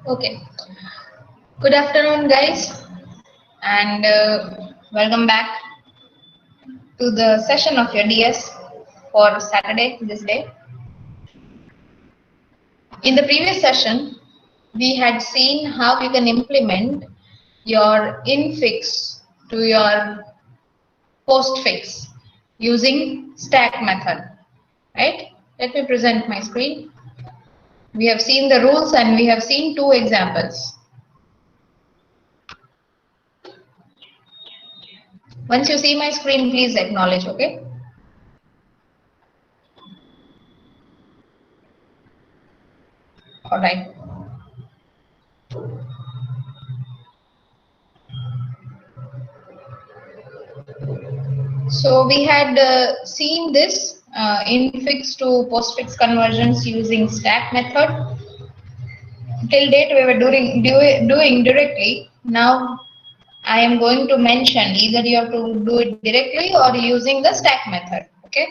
Okay. Good afternoon, guys, and welcome back to the session of your DS for Saturday this day. In the previous session, we had seen how you can implement your infix to your postfix using stack method, right? Let me present my screen. We have seen the rules and we have seen two examples. Once you see my screen, please acknowledge, okay? All right. So we had seen this infix to postfix conversions using stack method. Till date we were doing directly. Now I am going to mention either you have to do it directly or using the stack method. Okay.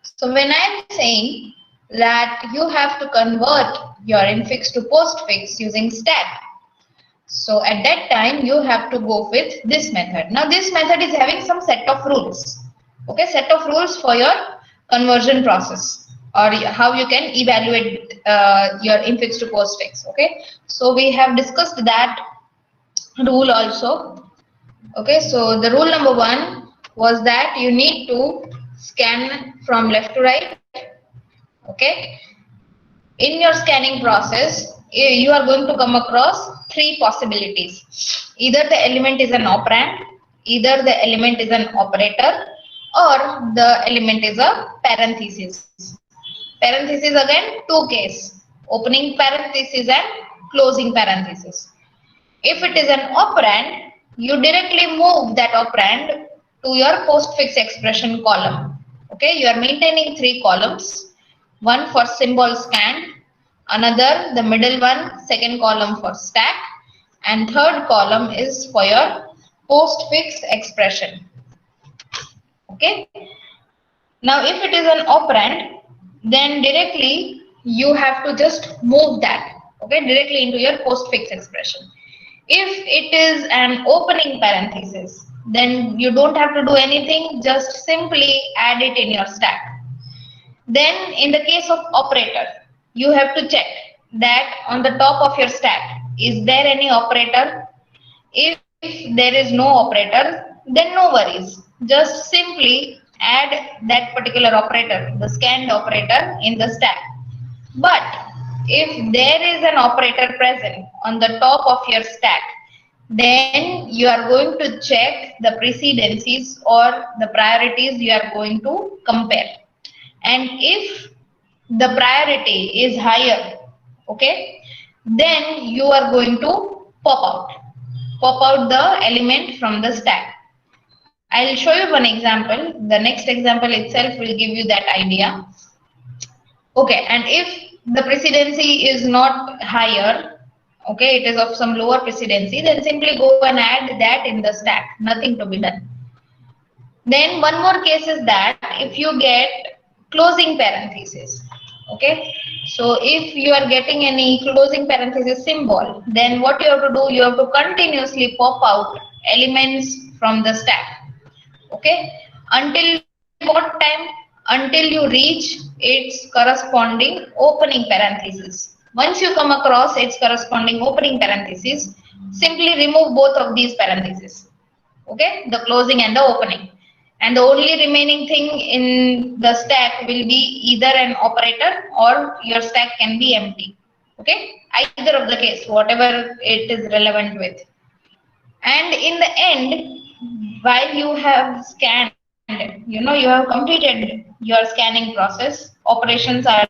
So when I am saying that you have to convert your infix to postfix using stack, so at that time you have to go with this method. Now this method is having some set of rules. Okay, set of rules for your conversion process or how you can evaluate your infix to postfix. Okay, so we have discussed that rule also. Okay, so the rule number one was that you need to scan from left to right. Okay, in your scanning process you are going to come across three possibilities. Either the element is an operand, either the element is an operator, or the element is a parenthesis. Parenthesis again, two case: opening parenthesis and closing parenthesis. If it is an operand, you directly move that operand to your postfix expression column. Okay, you are maintaining three columns: one for symbol scanned, another, the middle one, second column for stack, and third column is for your postfix expression. Okay. Now, if it is an operand, then directly you have to just move that, okay, directly into your postfix expression. If it is an opening parenthesis, then you don't have to do anything, just simply add it in your stack. Then in the case of operator, you have to check that on the top of your stack, is there any operator? If there is no operator, then no worries. Just simply add that particular operator, the scanned operator, in the stack. But if there is an operator present on the top of your stack, then you are going to check the precedencies or the priorities you are going to compare. And if the priority is higher, okay, then you are going to pop out the element from the stack. I'll show you one example. The next example itself will give you that idea. Okay, and if the precedency is not higher, okay, it is of some lower precedency, then simply go and add that in the stack. Nothing to be done. Then one more case is that if you get closing parenthesis, okay, so if you are getting any closing parenthesis symbol, then what you have to do, you have to continuously pop out elements from the stack, okay, until what time? Until you reach its corresponding opening parenthesis. Once you come across its corresponding opening parenthesis, simply remove both of these parentheses, okay, the closing and the opening, and the only remaining thing in the stack will be either an operator or your stack can be empty. Okay, either of the case, whatever it is relevant with. And in the end, while you have scanned, you know, you have completed your scanning process, operations are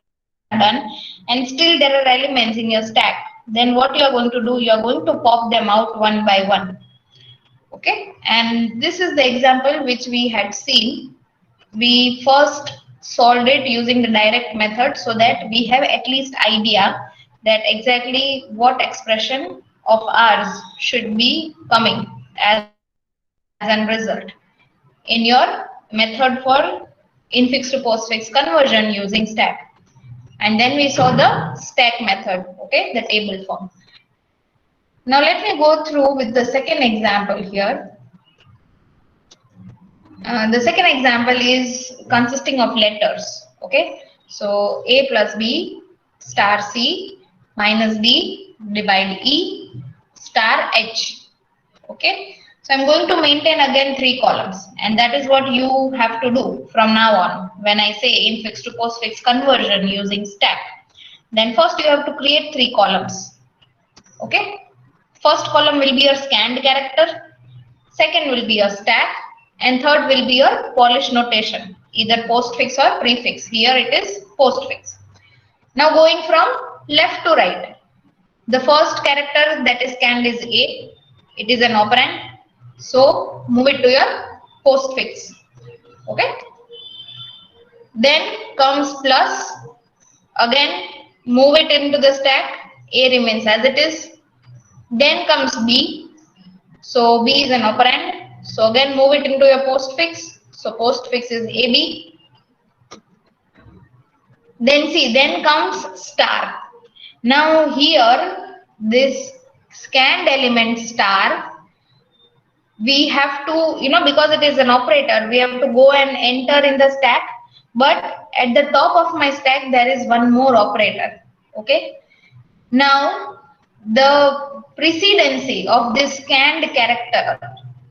done, and still there are elements in your stack, then what you are going to do, you are going to pop them out one by one. Okay, and this is the example which we had seen. We first solved it using the direct method so that we have at least idea that exactly what expression of ours should be coming as an result in your method for infix to postfix conversion using stack. And then we saw the stack method, okay, the table form. Now let me go through with the second example here. The second example is consisting of letters, okay. So A plus B star C minus D divide E star H, okay. So I'm going to maintain again 3 columns, and that is what you have to do from now on when I say infix to postfix conversion using stack. Then first you have to create 3 columns, okay. First column will be your scanned character, second will be your stack, and third will be your polish notation, either postfix or prefix. Here it is postfix. Now going from left to right, the first character that is scanned is A. It is an operand, so move it to your postfix, okay. Then comes plus, again move it into the stack, A remains as it is. Then comes B, so B is an operand, so again move it into your postfix, so postfix is AB. Then see, then comes star. Now here this scanned element star, we have to, because it is an operator, we have to go and enter in the stack, but at the top of my stack there is one more operator, okay. Now the precedency of this scanned character,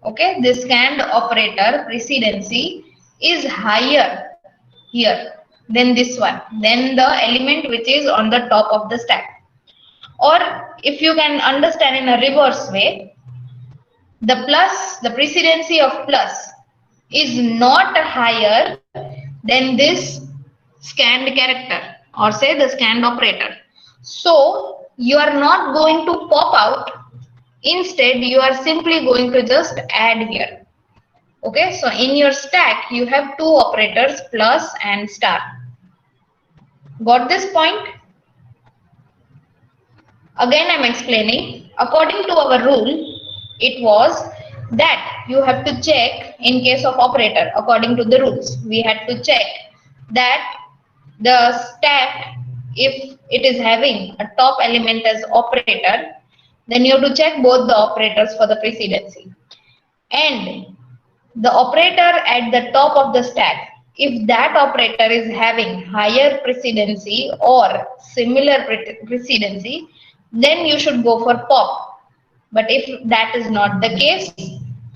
okay, this scanned operator precedency is higher here than this one, than the element which is on the top of the stack. Or if you can understand in a reverse way, the plus, the precedency of plus is not higher than this scanned character, or say the scanned operator. So you are not going to pop out, instead you are simply going to just add here, okay. So in your stack you have 2 operators, plus and star. Got this point? Again I'm explaining. According to our rule, it was that you have to check in case of operator. According to the rules, we had to check that the stack, if it is having a top element as operator, then you have to check both the operators for the precedency. And the operator at the top of the stack, if that operator is having higher precedency or similar precedency, then you should go for pop. But if that is not the case,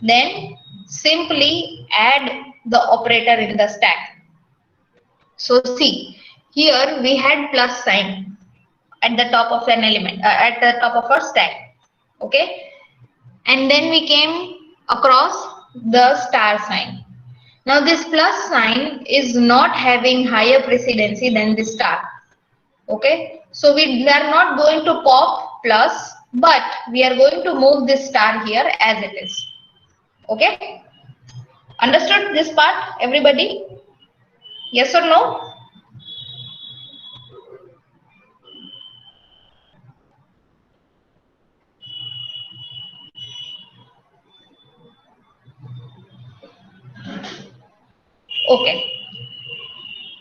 then simply add the operator in the stack. So see, here we had plus sign at the top of an element, at the top of our stack, okay. And then we came across the star sign. Now this plus sign is not having higher precedency than the star, okay. So we are not going to pop plus, but we are going to move this star here as it is, okay. Understood this part, everybody? Yes or no? Okay.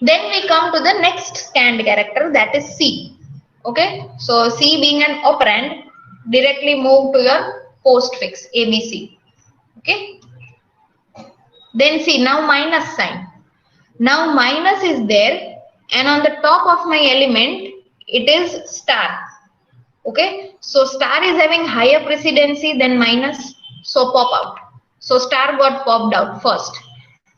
Then we come to the next scanned character, that is C. Okay. So C being an operand, directly move to your postfix ABC. Okay. Then see, now minus sign. Now minus is there, and on the top of my element it is star. Okay. So star is having higher precedency than minus, so pop out. So star got popped out first.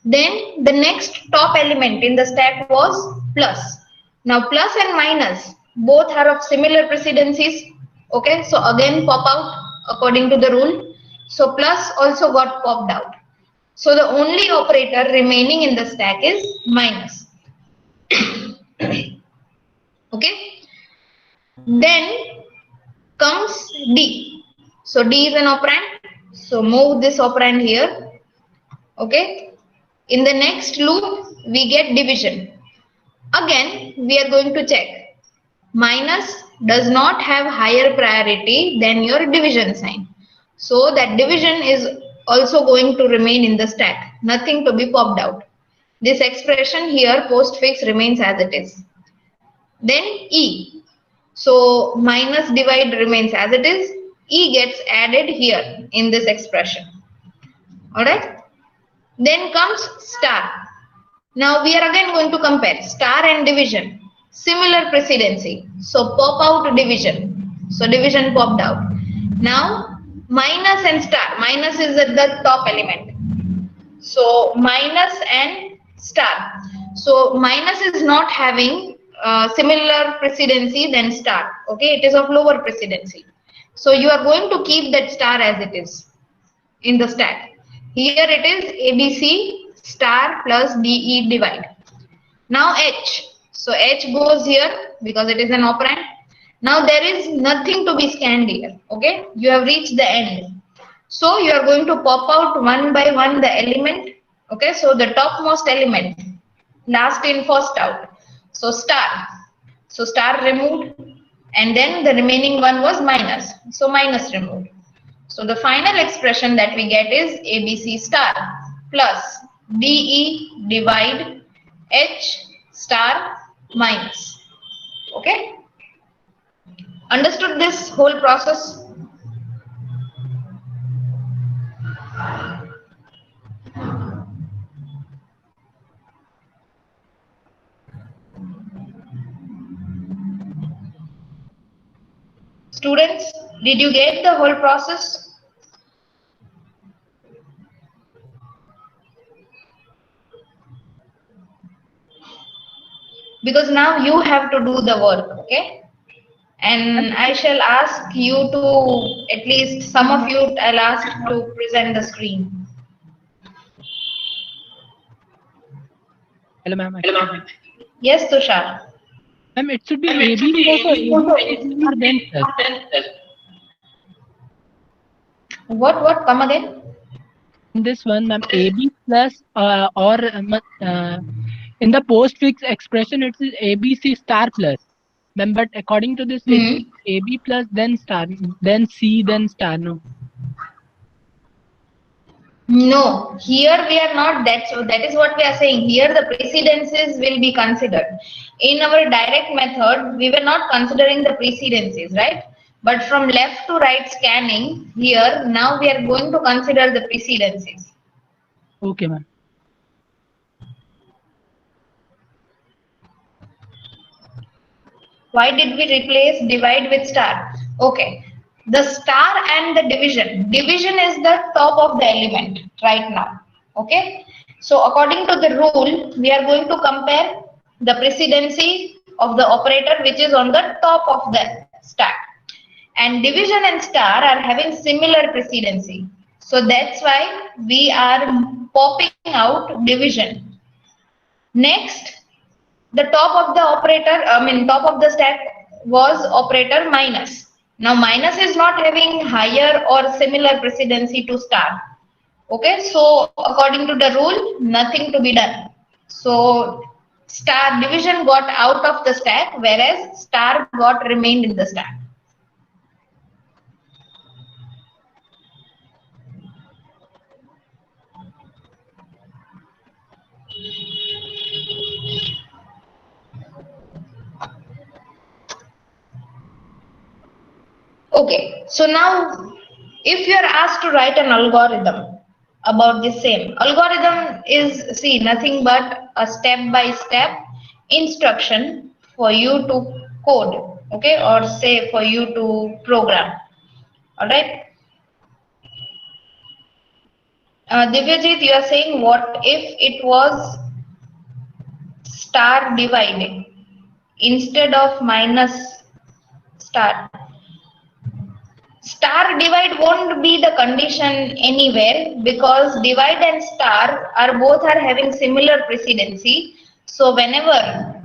Then the next top element in the stack was plus. Now plus and minus both are of similar precedencies. Okay, so again pop out according to the rule. So plus also got popped out. So the only operator remaining in the stack is minus. Okay. Then comes D. So D is an operand. So move this operand here. Okay. In the next loop, we get division. Again, we are going to check. Minus does not have higher priority than your division sign. So that division is also going to remain in the stack. Nothing to be popped out. This expression here, postfix, remains as it is. then E. So minus divide remains as it is. E gets added here in this expression. Alright. Then comes star. Now we are again going to compare star and division. Similar precedency. So pop out division. So division popped out. Now minus and star. Minus is at the top element. So minus and star. So minus is not having similar precedency than star. Okay, it is of lower precedency. So you are going to keep that star as it is in the stack. Here it is ABC star plus DE divide. Now H. So H goes here because it is an operand. Now there is nothing to be scanned here. Okay, you have reached the end. So you are going to pop out one by one the element. Okay, so the topmost element, last in first out. So star. So star removed, and then the remaining one was minus. So minus removed. So the final expression that we get is ABC star plus DE divide H star minus. Okay? Understood this whole process? Students, did you get the whole process? Because now you have to do the work, okay? And I shall ask you to, at least some of you, I'll ask to present the screen. Hello, ma'am. Yes, Tushar. Ma'am, it should be AB star then plus. What? Come again? In this one, ma'am, AB plus in the postfix expression, it is ABC star plus. Ma'am, but according to this, it's AB plus then star, then C, then star. No. No, here we are not that is what we are saying. Here the precedences will be considered. In our direct method, we were not considering the precedences, right? But from left to right scanning, here now we are going to consider the precedences. Okay, ma'am. Why did we replace divide with star? Okay. The star and the division. Division is the top of the element right now. Okay. So according to the rule, we are going to compare the precedency of the operator which is on the top of the stack. And division and star are having similar precedency. So that's why we are popping out division. Next, the top of the operator, top of the stack was operator minus. Now minus is not having higher or similar precedency to star. Okay, so according to the rule, nothing to be done. So star division got out of the stack, whereas star got remained in the stack. Okay, so now if you are asked to write an algorithm about the same, algorithm is, see, nothing but a step-by-step instruction for you to code, okay, or say for you to program. All right. Divyajit, you are saying what if it was star dividing instead of minus star? Star divide won't be the condition anywhere because divide and star are both are having similar precedency. So whenever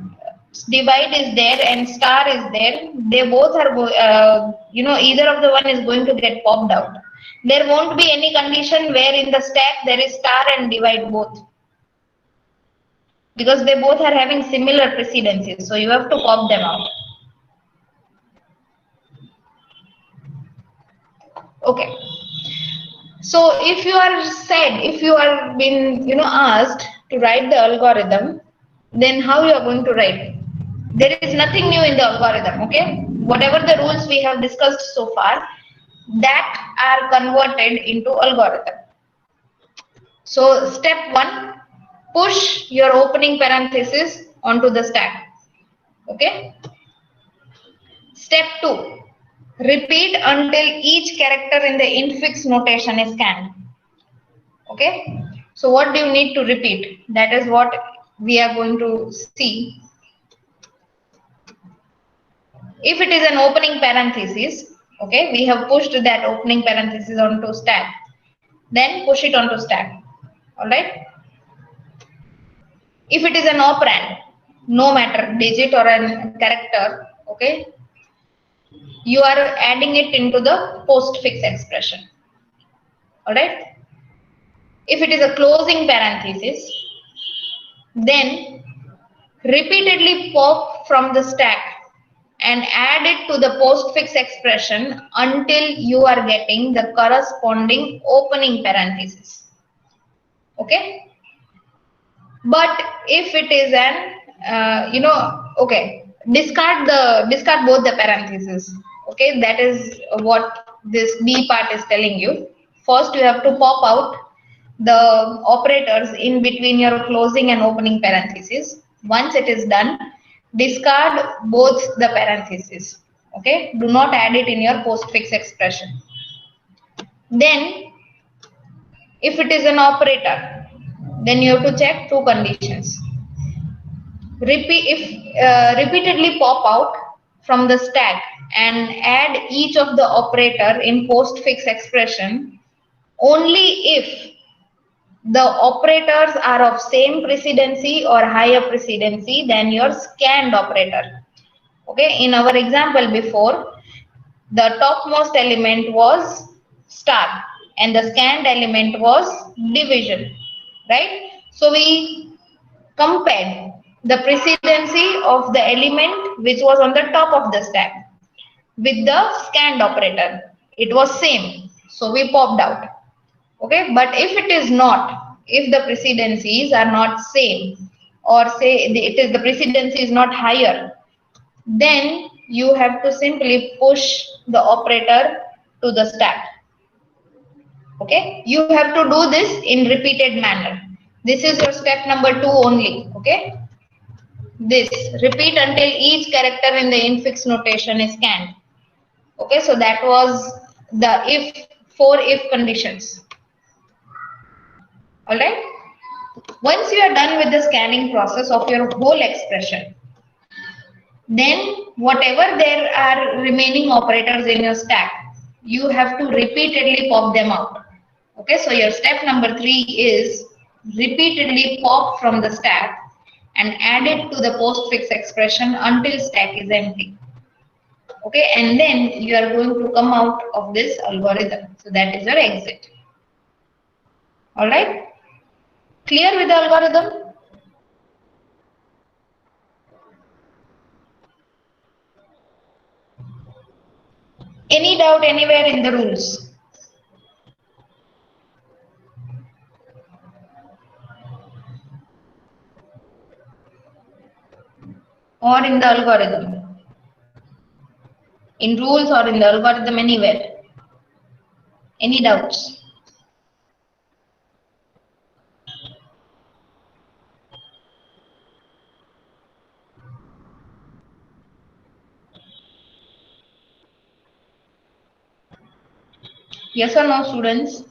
divide is there and star is there, they both are either of the one is going to get popped out. There won't be any condition where in the stack there is star and divide both, because they both are having similar precedencies. So you have to pop them out. Okay. So if you are been asked to write the algorithm, then how you are going to write? There is nothing new in the algorithm, okay? Whatever the rules we have discussed so far, that are converted into algorithm. So step 1, push your opening parenthesis onto the stack, okay? Step 2, repeat until each character in the infix notation is scanned, okay? So what do you need to repeat? That is what we are going to see. If it is an opening parenthesis, okay, we have pushed that opening parenthesis onto stack, then push it onto stack, all right? If it is an operand, no matter digit or a character, okay, you are adding it into the postfix expression, all right? If it is a closing parenthesis, then repeatedly pop from the stack and add it to the postfix expression until you are getting the corresponding opening parenthesis, okay? But if it is an okay, discard both the parentheses, okay? That is what this B part is telling you. First you have to pop out the operators in between your closing and opening parentheses. Once it is done, discard both the parentheses, okay? Do not add it in your postfix expression. Then if it is an operator, then you have to check two conditions. Repeatedly pop out from the stack and add each of the operator in postfix expression only if the operators are of same precedency or higher precedency than your scanned operator. Okay, in our example before, the topmost element was star and the scanned element was division, right? So we compared the precedency of the element which was on the top of the stack with the scanned operator. It was same, so we popped out, okay? But if it is not, if the precedencies are not same, or say the precedency is not higher, then you have to simply push the operator to the stack, okay? You have to do this in repeated manner. This is your step number 2 only, okay? This repeat until each character in the infix notation is scanned, okay? So that was the four if conditions, all right? Once you are done with the scanning process of your whole expression, then whatever there are remaining operators in your stack, you have to repeatedly pop them out, okay? So your step number 3 is repeatedly pop from the stack and add it to the postfix expression until stack is empty, okay? And then you are going to come out of this algorithm. So that is your exit, all right? Clear with the algorithm? Any doubt anywhere in the rules? Or in the algorithm? In rules or in the algorithm, anywhere? Any doubts? Yes or no, students?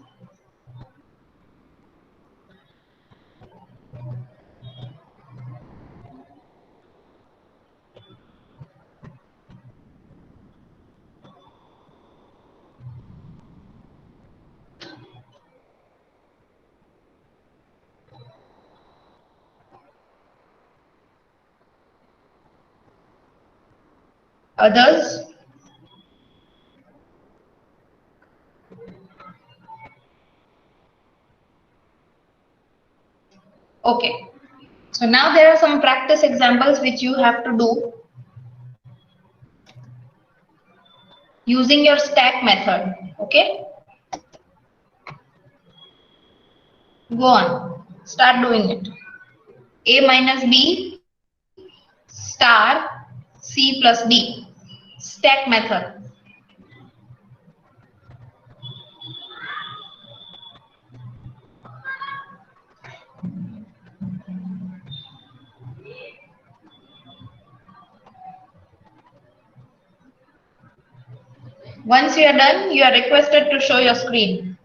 Others? Okay. So now there are some practice examples which you have to do using your stack method, okay? Go on, start doing it. A minus B star C plus D. Stack method. Once you are done, you are requested to show your screen.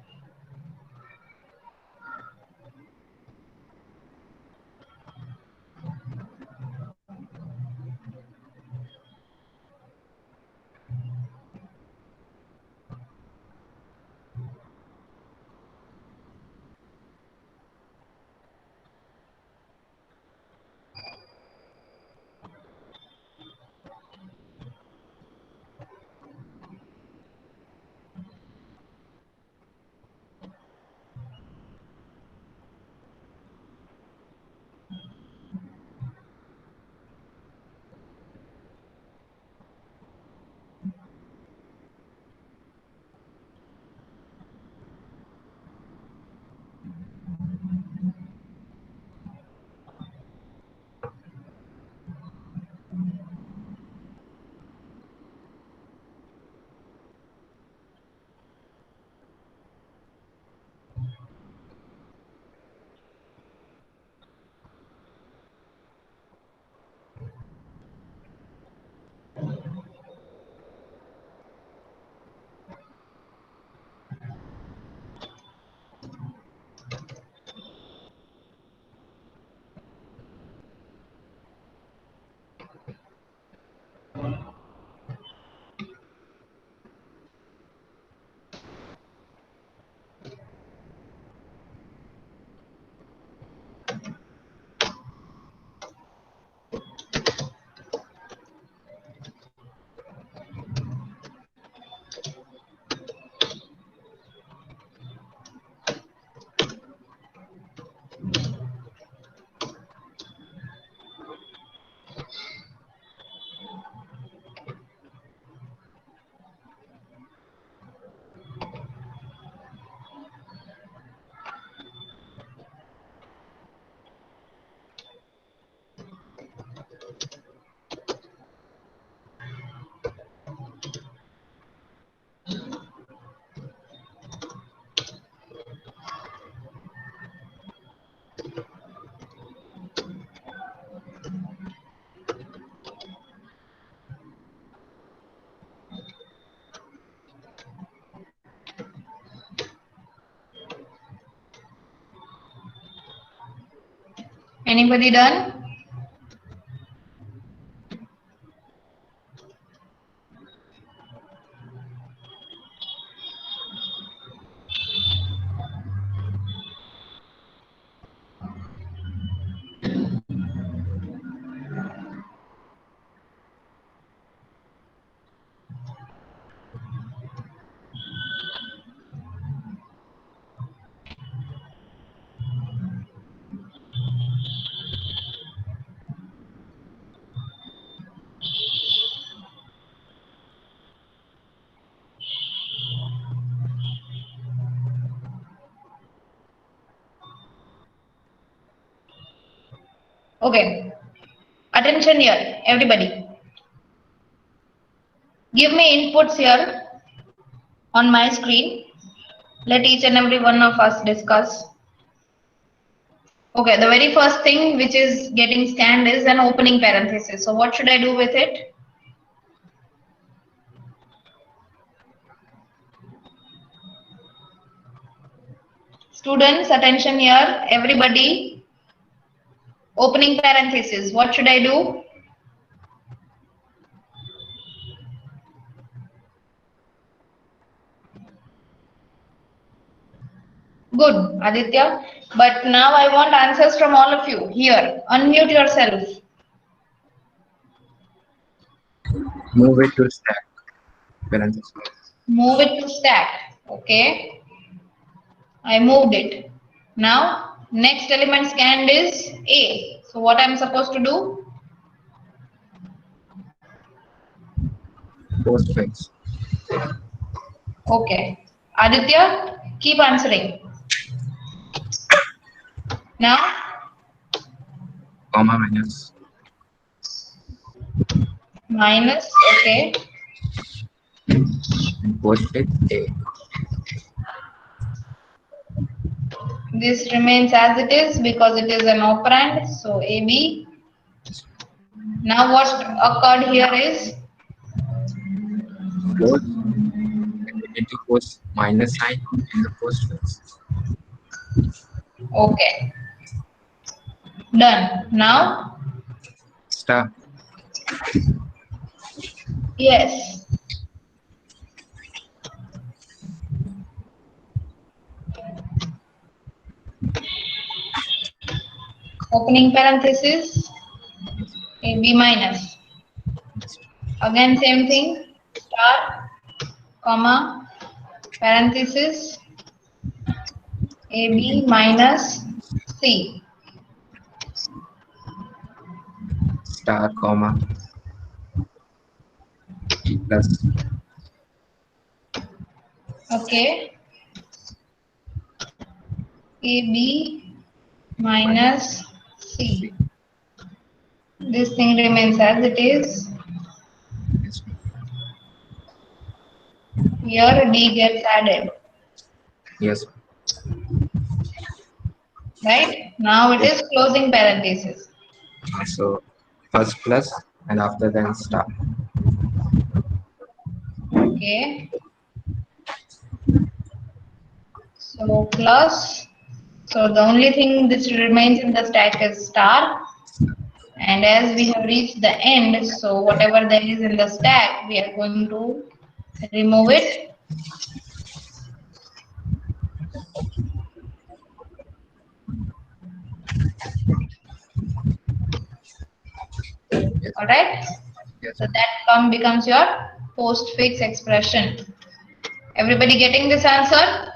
Anybody done? Okay. Attention here, everybody. Give me inputs here on my screen. Let each and every one of us discuss. Okay, the very first thing which is getting scanned is an opening parenthesis. So what should I do with it? Students, attention here, everybody. Opening parenthesis, what should I do? Good, Aditya. But now I want answers from all of you. Here, unmute yourself. Move it to stack. Parenthesis. Move it to stack. Okay. I moved it. Now, next element scanned is A. So what I'm supposed to do? Postfix. Okay. Aditya, keep answering. Now, Comma minus. minus, okay. And postfix A. This remains as it is because it is an operand, so AB. Now what occurred here is Close. We need to post minus sign in the postfix. okay. Done. Now, Star. yes. Opening parenthesis, AB minus. Again, same thing, star, comma, parenthesis, AB minus C. Star, comma, plus. Okay. AB minus C. This thing remains as it is. Here D gets added. Yes. Right? Now it is closing parenthesis. So first plus and after then star. Okay. So plus. So the only thing that remains in the stack is star. And as we have reached the end, so whatever there is in the stack, we are going to remove it. Yes. Alright? Yes. So that becomes your postfix expression. Everybody getting this answer?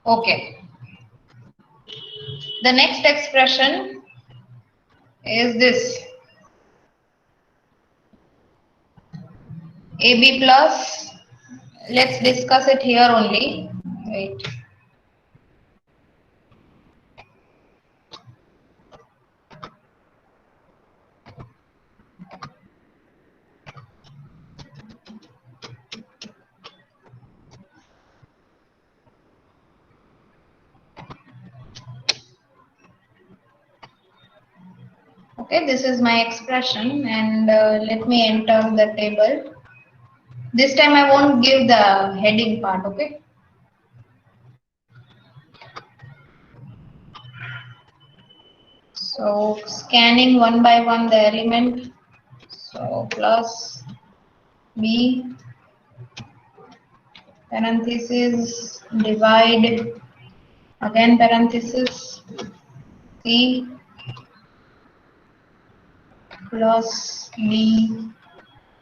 Okay. The next expression is this. AB plus. Let's discuss it here only. Wait. Okay, this is my expression and let me enter the table. This time I won't give the heading part, okay? So scanning one by one the element. So plus B parenthesis divide again parenthesis C plus B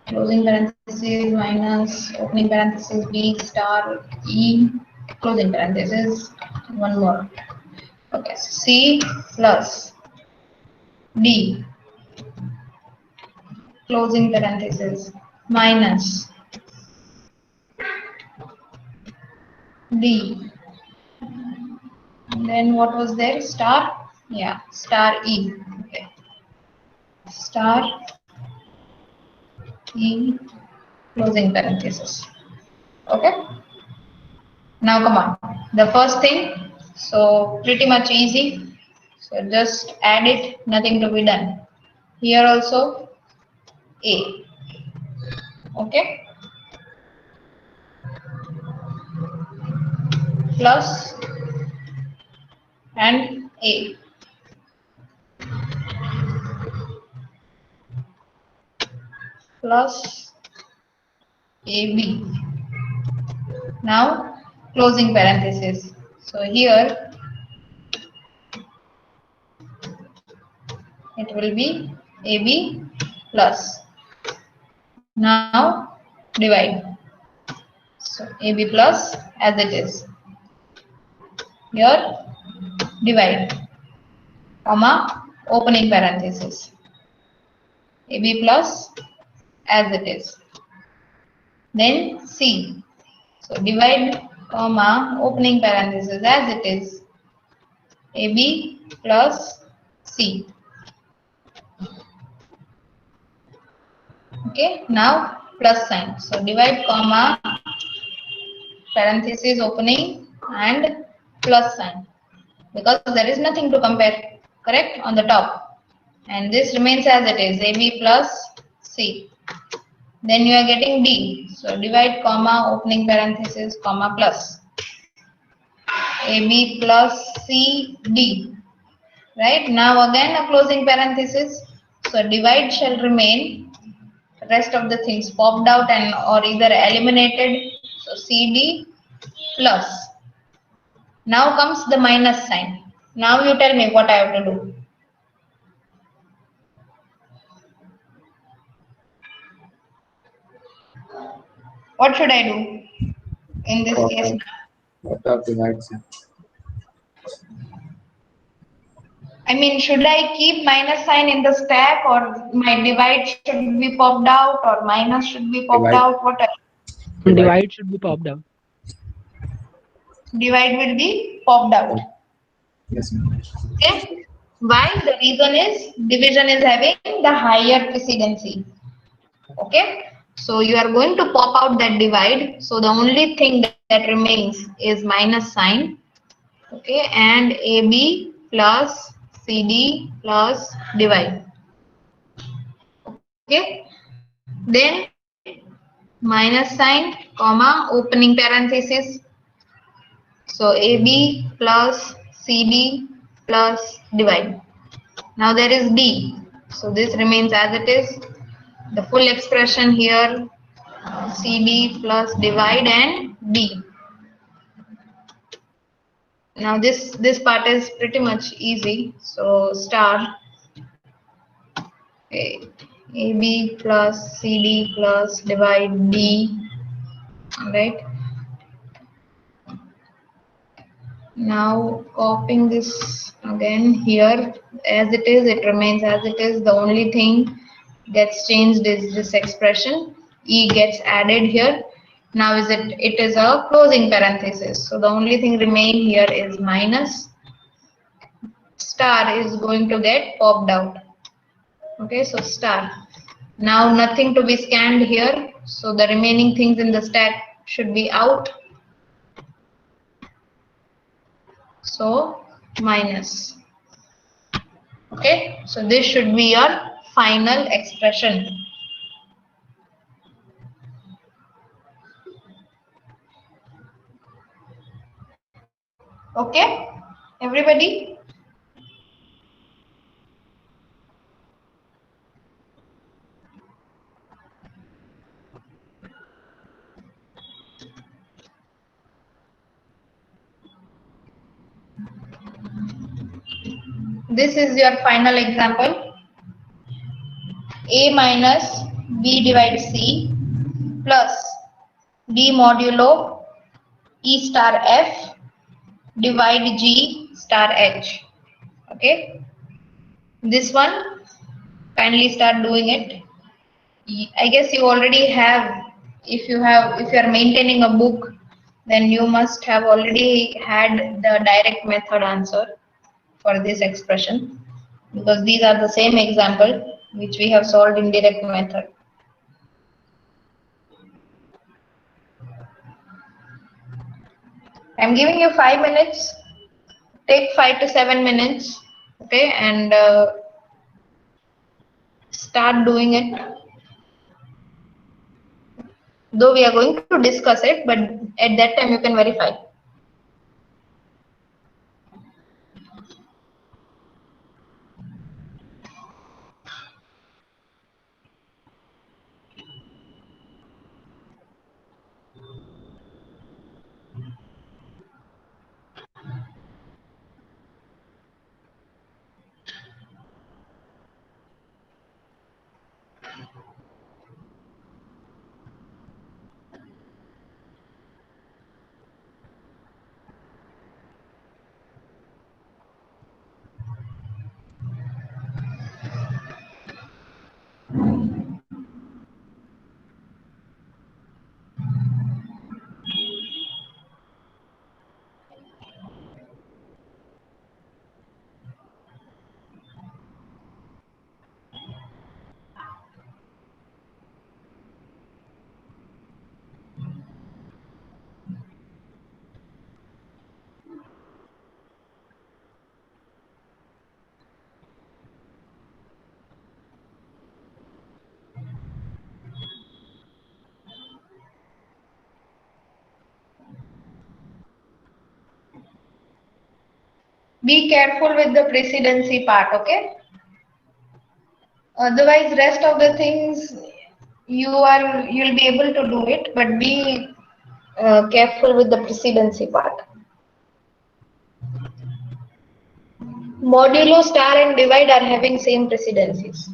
closing parenthesis minus opening parenthesis B star E closing parenthesis one more. Okay, C plus D closing parenthesis minus D. And then what was there? Star? Yeah, star E. Okay. Star E closing parenthesis. Okay. Now come on. The first thing, so pretty much easy. So just add it, nothing to be done. Here also A. Okay. Plus and A. Plus AB. Now closing parenthesis. So here it will be AB plus. Now divide. So AB plus as it is. Here divide, comma, opening parenthesis. AB plus as it is. Then C. So divide, comma, opening parenthesis as it is. AB plus C. Okay, now plus sign. So divide, comma, parenthesis opening and plus sign, because there is nothing to compare, correct, on the top, and this remains as it is, AB plus C. Then you are getting D. So divide, comma, opening parenthesis, comma, plus AB plus C D. Right, now again a closing parenthesis. So divide shall remain, rest of the things popped out and or either eliminated. So CD plus. Now comes the minus sign. Now you tell me what I have to do. What should I do in this case? What are divide sign? I mean, should I keep minus sign in the stack, or my divide should be popped out, or minus should be popped Divide. out? What? Divide should be popped out. Divide will be popped out. Yes, ma'am. Okay. Why? The reason is division is having the higher precedency. Okay. So you are going to pop out that divide. So the only thing that remains is minus sign. Okay. And AB plus CD plus divide. Okay. Then minus sign, comma, opening parenthesis. So AB plus CD plus divide. Now there is D. So this remains as it is. The full expression here, CD plus divide and D. Now this part is pretty much easy. So star AB plus CD plus divide D. Right. Now copying this again here as it is, it remains as it is. The only thing gets changed is this expression. E gets added here. Now it is a closing parenthesis. So the only thing remain here is minus. Star is going to get popped out. Okay, so star. Now nothing to be scanned here. So the remaining things in the stack should be out. So minus. Okay, so this should be your final expression. Okay, everybody? This is your final example. A minus B divide C plus D modulo E star F divide G star H. Okay, this one, kindly start doing it. I guess you already have, if you are maintaining a book, then you must have already had the direct method answer for this expression, because these are the same example which we have solved in direct method. I'm giving you 5 minutes. Take 5 to 7 minutes, okay, and start doing it. Though we are going to discuss it, but at that time you can verify. Be careful with the precedency part, okay? Otherwise, rest of the things you'll be able to do it, but be careful with the precedency part. Modulo, star, and divide are having same precedencies.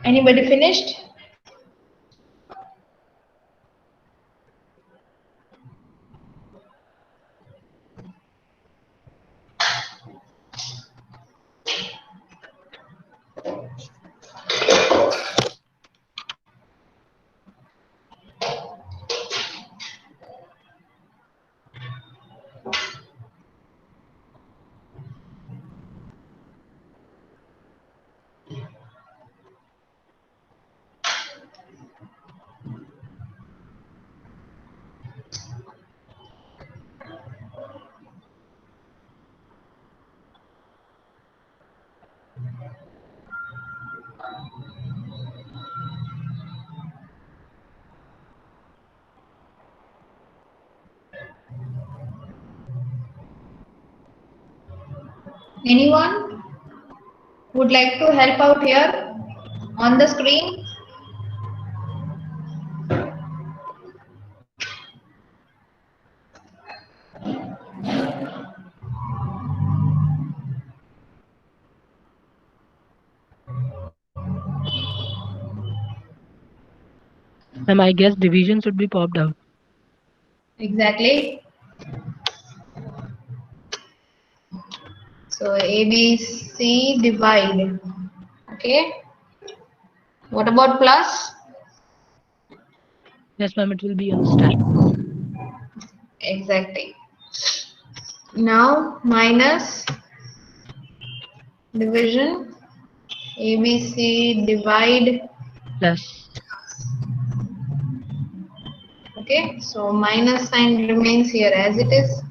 Anybody finished? Anyone would like to help out here on the screen? Ma'am, I guess division should be popped out. Exactly. So ABC divide. Okay. What about plus? Yes, ma'am, it will be on stack. Exactly. Now minus division. ABC divide. Plus. Okay. So minus sign remains here as it is.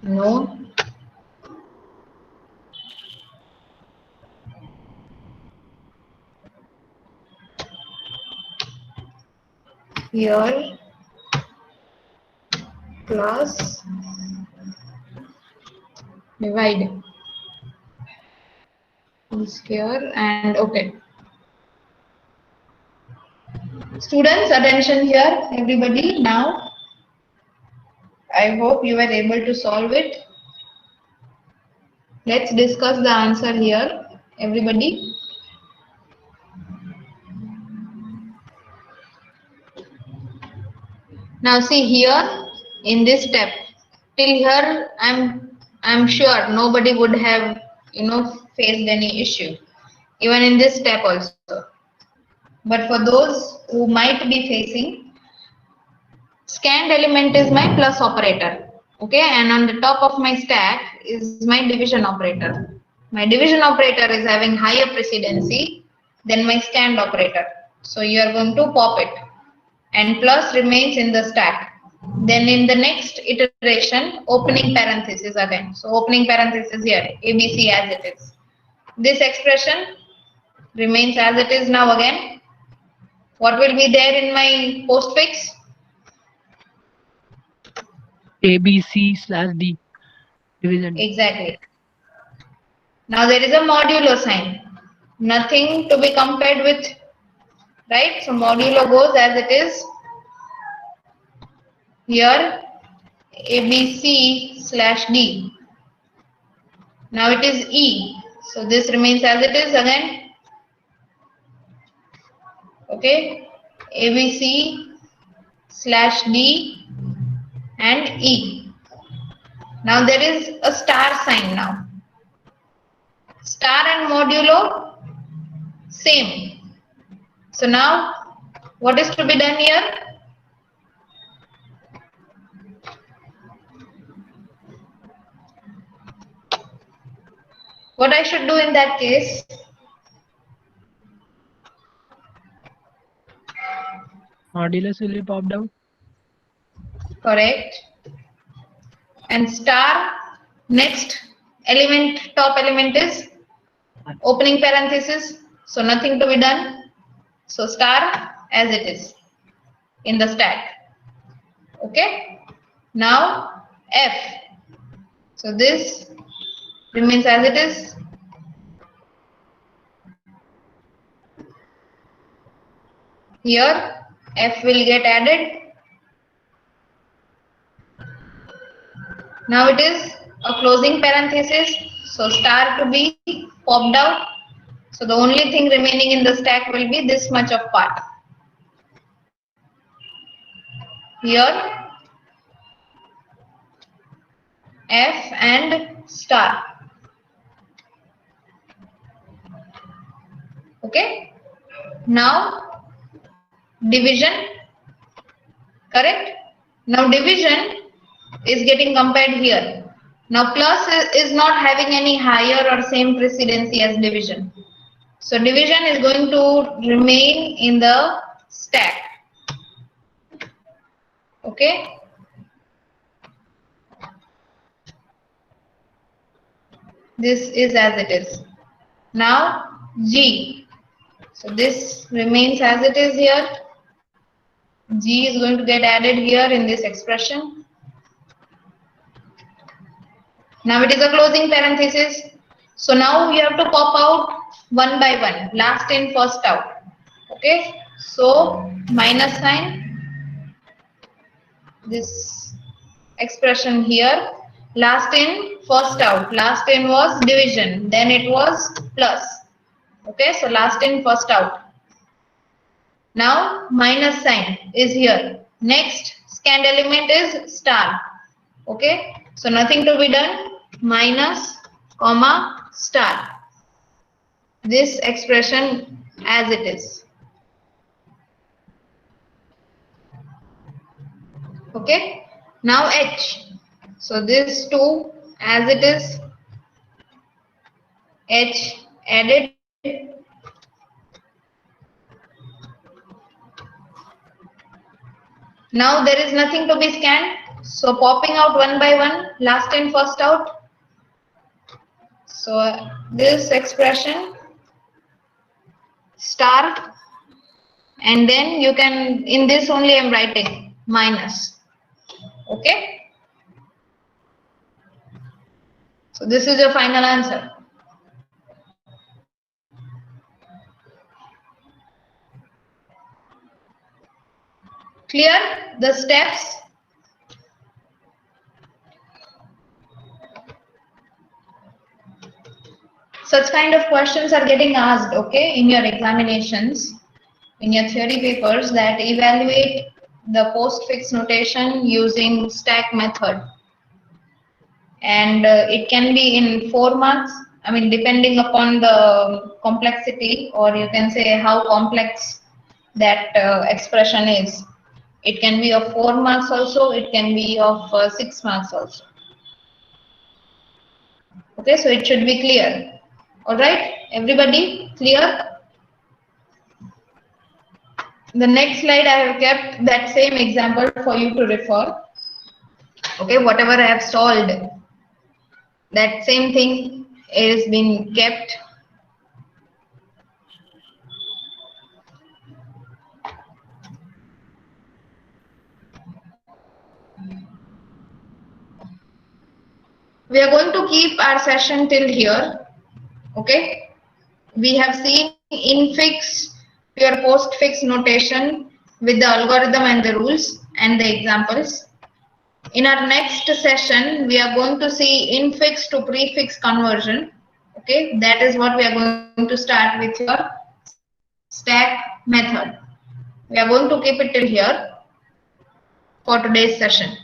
No. Here plus divide is here and okay. Students, attention here, everybody. Now, I hope you were able to solve it. Let's discuss the answer here, everybody. Now see here in this step, till here I'm sure nobody would have faced any issue, even in this step also. But for those who might be facing, scanned element is my plus operator, okay, and on the top of my stack is my division operator. My division operator is having higher precedency than my scanned operator, so you are going to pop it, and plus remains in the stack. Then in the next iteration, opening parenthesis again. So opening parenthesis here, ABC as it is. This expression remains as it is now again. What will be there in my postfix? ABC/D division. Exactly. Now there is a modulo sign. Nothing to be compared with, right? So modulo goes as it is. Here ABC/D. Now it is E. So this remains as it is again. Okay. ABC/D and E. Now there is a star sign now. Star and modulo same. So now what is to be done here? What I should do in that case? Modulus will be popped out. Correct. And star, next element, top element is opening parenthesis. So nothing to be done. So star as it is in the stack. Okay. Now F. So this remains as it is. Here F will get added. Now it is a closing parenthesis. So star to be popped out. So the only thing remaining in the stack will be this much of part. Here F and star. Okay. Now division. Correct. Now division is getting compared here. Now plus is not having any higher or same precedency as division. So division is going to remain in the stack. Okay. This is as it is. Now G. So this remains as it is here. G is going to get added here in this expression. Now it is a closing parenthesis. So now you have to pop out one by one, last in, first out. Okay, so minus sign, this expression here, last in, first out. Last in was division, then it was plus. Okay, so last in, first out. Now minus sign is here. Next scanned element is star. Okay, so nothing to be done. Minus, comma, star. This expression as it is. Okay, now H. So this 2 as it is. H added. Now there is nothing to be scanned. So popping out one by one, last in, first out. So this expression star, and then you can, in this only I am writing minus. Okay. So this is your final answer. Clear the steps? Such kind of questions are getting asked, okay, in your examinations, in your theory papers, that evaluate the postfix notation using stack method. And it can be in 4 marks. I mean, depending upon the complexity, or you can say how complex that expression is. It can be of 4 marks also, it can be of 6 marks also. Okay, so it should be clear. All right, everybody clear? The next slide I have kept that same example for you to refer. Okay, whatever I have solved, that same thing is been kept. We are going to keep our session till here. Okay, we have seen infix, pure postfix notation with the algorithm and the rules and the examples. In our next session, we are going to see infix to prefix conversion. Okay, that is what we are going to start with your stack method. We are going to keep it till here for today's session.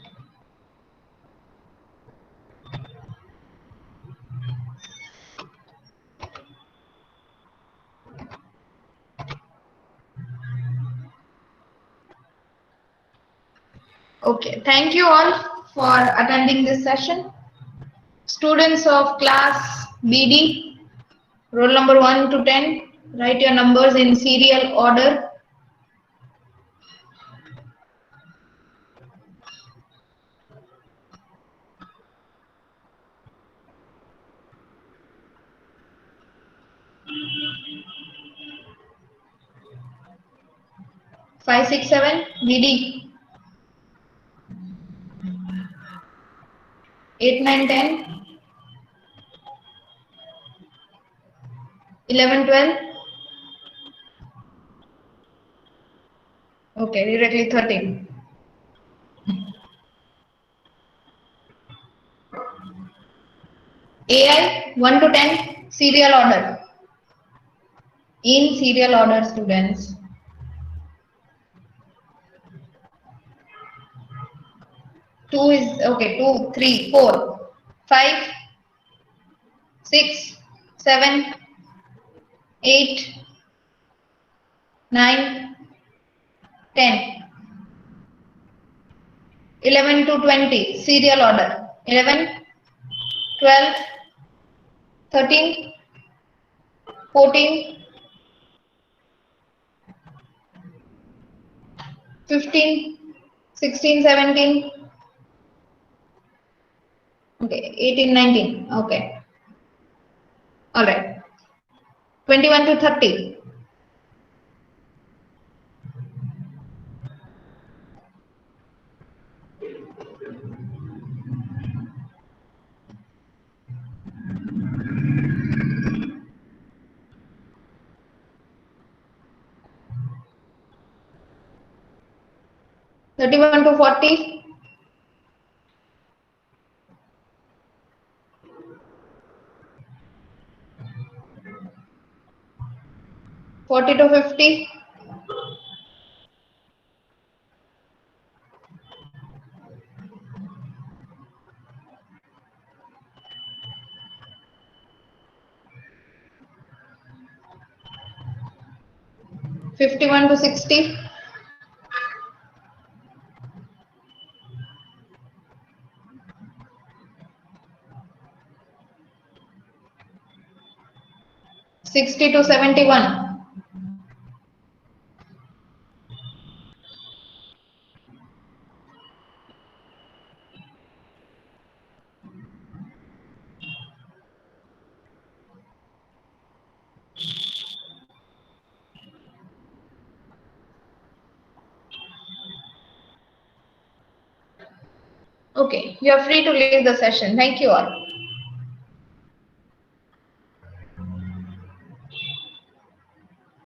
Okay, thank you all for attending this session. Students of class BD, roll number 1 to 10, write your numbers in serial order. Five, six, seven, BD. 8, 9, 10. 11, 12. Okay, directly 13. AI 1 to 10, serial order. In serial order, students. Two is okay, 2, 3, 4, 5, 6, 7, 8, 9, 10. 11 to 20, serial order. 11, 12, 13, 14, 15, 16, 17, okay, 18, 19, okay. All right. 21 to 30. 31 to 40. 40 to 50. 51 to 60. 60 to 71. 'Okay, you are free to leave the session. Thank you all.